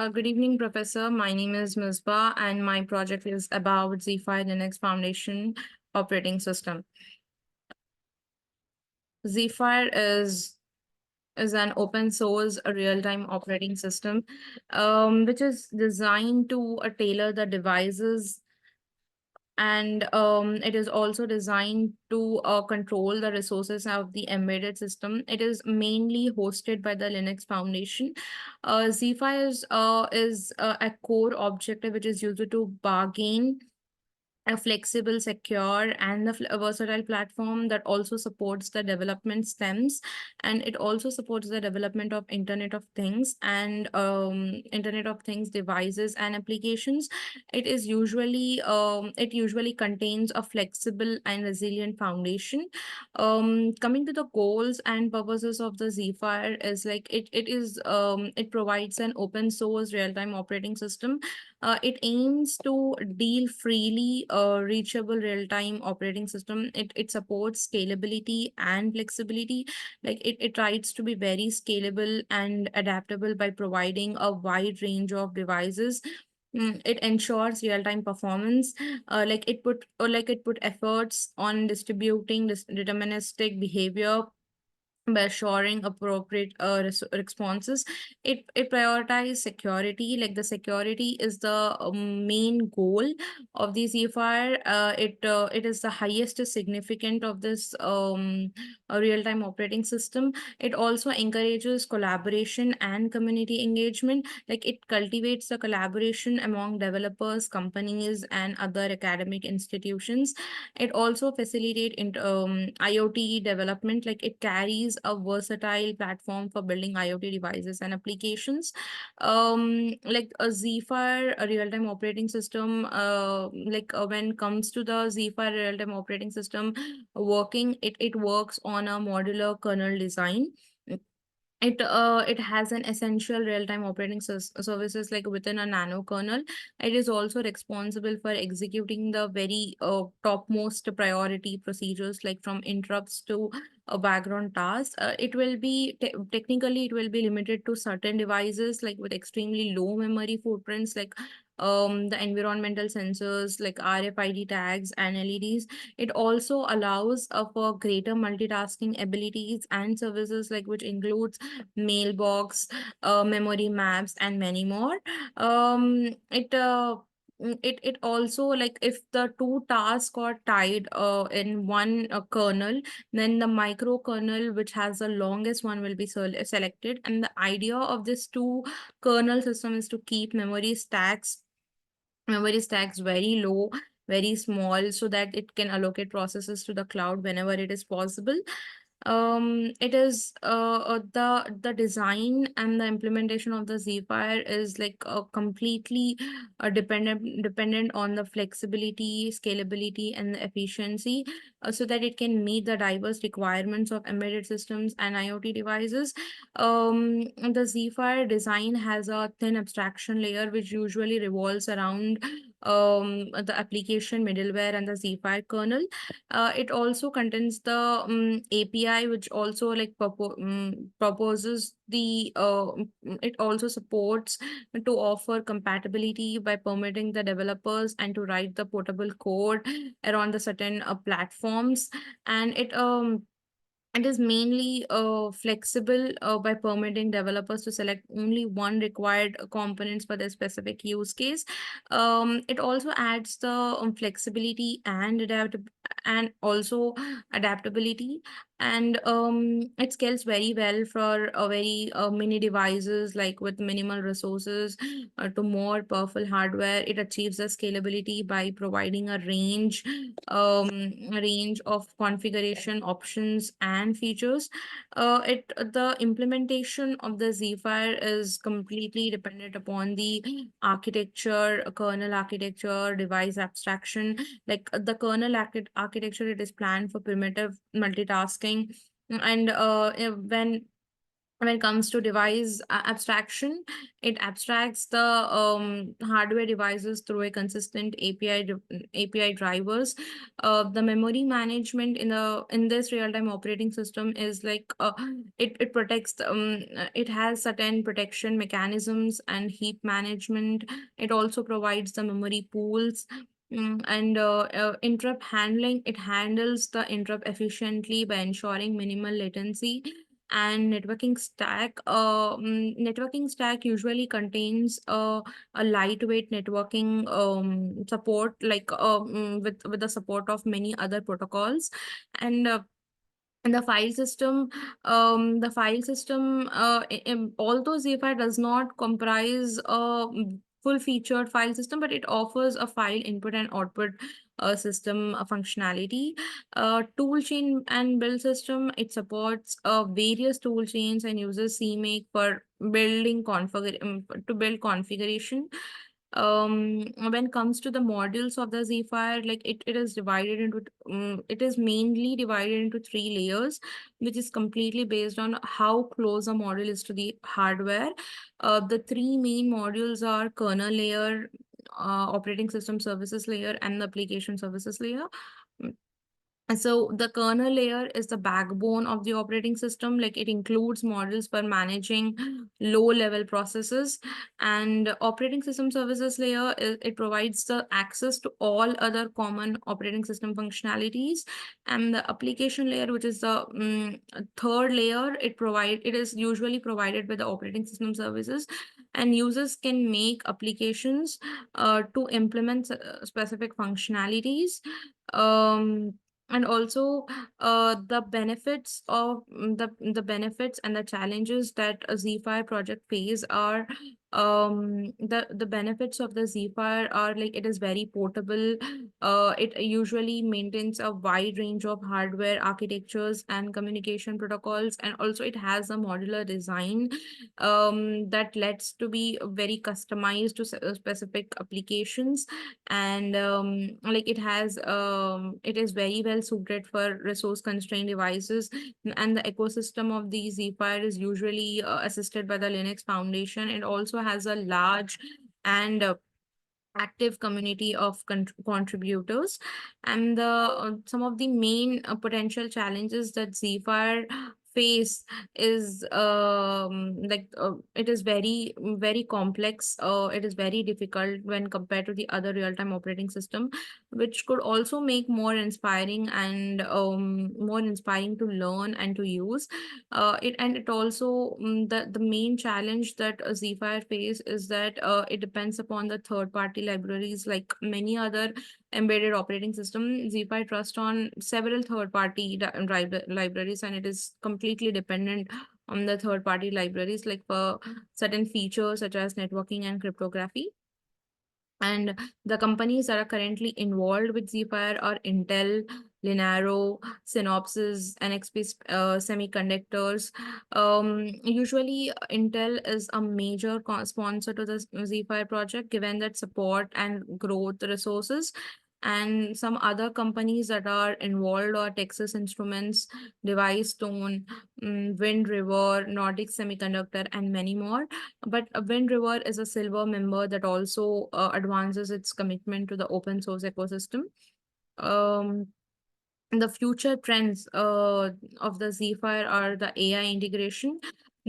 Good evening, Professor. My name is Misbah, and my project is about Zephyr Linux Foundation operating system. Zephyr is an open source real-time operating system, which is designed to tailor the devices, and it is also designed to control the resources of the embedded system. It is mainly hosted by the Linux Foundation. Zephyr is a core objective which is used to bargain a flexible, secure, and a versatile platform that also supports the development stems, and it also supports the development of Internet of Things and Internet of Things devices and applications. It usually contains a flexible and resilient foundation. Coming to the goals and purposes of the Zephyr is like it provides an open source real time operating system. It aims to deal freely reachable real-time operating system. It supports scalability and flexibility. Like it tries to be very scalable and adaptable by providing a wide range of devices. It ensures real-time performance. It put efforts on distributing this deterministic behavior by assuring appropriate responses. It prioritizes security. Like the security is the main goal of the Zephyr. It is the highest significant of this real time operating system. It also encourages collaboration and community engagement. Like it cultivates the collaboration among developers, companies, and other academic institutions. It also facilitates IoT development. Like it carries a versatile platform for building IoT devices and applications. Like a Zephyr, a real-time operating system. When it comes to the Zephyr real-time operating system working, it works on a modular kernel design. It has an essential real-time operating services like within a nano kernel. It is also responsible for executing the very topmost priority procedures, like from interrupts to background tasks. It will be technically it will be limited to certain devices like with extremely low memory footprints, like the environmental sensors like RFID tags and LEDs. It also allows for greater multitasking abilities and services, like which includes mailbox, memory maps, and many more. It also, like if the two tasks are tied in one kernel, then the microkernel which has the longest one will be selected. And the idea of this two kernel system is to keep memory stacks very low, very small, so that it can allocate processes to the cloud whenever it is possible. It is the design and the implementation of the Zephyr is like completely dependent on the flexibility, scalability, and the efficiency, so that it can meet the diverse requirements of embedded systems and IoT devices. The Zephyr design has a thin abstraction layer which usually revolves around the application middleware and the Zephyr kernel. It also contains the API, which also like proposes the it also supports to offer compatibility by permitting the developers and to write the portable code around the certain platforms. And it is mainly flexible by permitting developers to select only one required components for their specific use case. It also adds the flexibility and also adaptability, and it scales very well for a very mini devices, like with minimal resources to more powerful hardware. It achieves the scalability by providing a range of configuration options and features. The implementation of the Zephyr is completely dependent upon the architecture, kernel architecture, device abstraction. Like the kernel architecture, it is planned for primitive multitasking, and when when it comes to device abstraction, it abstracts the hardware devices through a consistent API drivers. The memory management in this real-time operating system is like it protects it has certain protection mechanisms and heap management. It also provides the memory pools. Interrupt handling, it handles the interrupt efficiently by ensuring minimal latency. And networking stack usually contains a lightweight networking support, like with the support of many other protocols. And uh, and the file system, although Zephyr does not comprise a full featured file system, but it offers a file input and output system functionality. Tool chain and build system, it supports various tool chains and uses CMake for to build configuration. When it comes to the modules of the Zephyr, like it is divided into it is mainly divided into three layers, which is completely based on how close a module is to the hardware. The three main modules are kernel layer, operating system services layer, and the application services layer. And so the kernel layer is the backbone of the operating system. Like it includes models for managing low level processes, and operating system services layer, it provides the access to all other common operating system functionalities. And the application layer, which is the third layer, it is usually provided by the operating system services, and users can make applications to implement specific functionalities. Um, and also the benefits and the challenges that a Zephyr project face are the benefits of the Zephyr are like it is very portable. It usually maintains a wide range of hardware architectures and communication protocols, and also it has a modular design that lets to be very customized to specific applications. And it is very well suited for resource constrained devices. And the ecosystem of the Zephyr is usually assisted by the Linux Foundation. It also has a large and active community of contributors. And some of the main potential challenges that Zephyr face is it is very complex. It is very difficult when compared to the other real-time operating system, which could also make more inspiring to learn and to use. It also the main challenge that a Zephyr face is that it depends upon the third party libraries. Like many other embedded operating system, Zephyr trust on several third party libraries, and it is completely dependent on the third party libraries, like for certain features such as networking and cryptography. And the companies that are currently involved with Zephyr are Intel, Linaro, Synopsys, NXP Semiconductors. Usually, Intel is a major sponsor to the Zephyr project, given that support and growth resources. And some other companies that are involved are Texas Instruments, Device Stone, Wind River, Nordic Semiconductor, and many more. But Wind River is a silver member that also advances its commitment to the open source ecosystem. Um, the future trends of the Zephyr are the AI integration.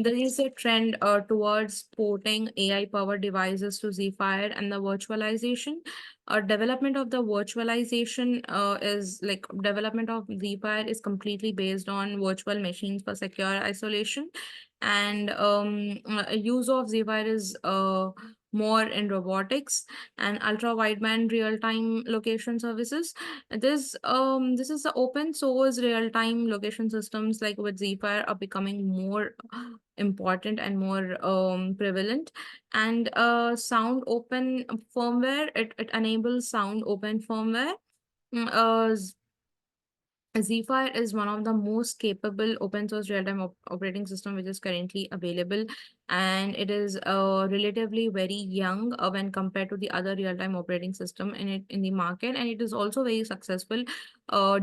There is a trend towards porting AI-powered devices to Zephyr, and the virtualization. Development of the virtualization is like development of Zephyr is completely based on virtual machines for secure isolation. And use of Zephyr is more in robotics and ultra wideband real-time location services. This is the open source real-time location systems, like with Zephyr, are becoming more important and more prevalent. And sound open firmware, it enables sound open firmware. Zephyr is one of the most capable open source real-time operating system which is currently available, and it is relatively very young when compared to the other real-time operating system in the market, and it is also very successful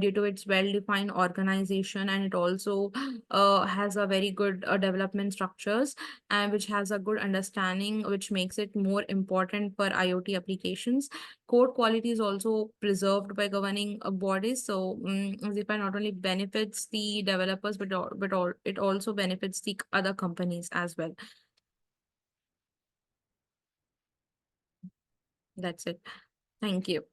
due to its well-defined organization, and it also has a very good development structures, and which has a good understanding, which makes it more important for IoT applications. Code quality is also preserved by governing bodies. So Zephyr not only benefits the developers, but it also benefits the other companies as well. That's it. Thank you.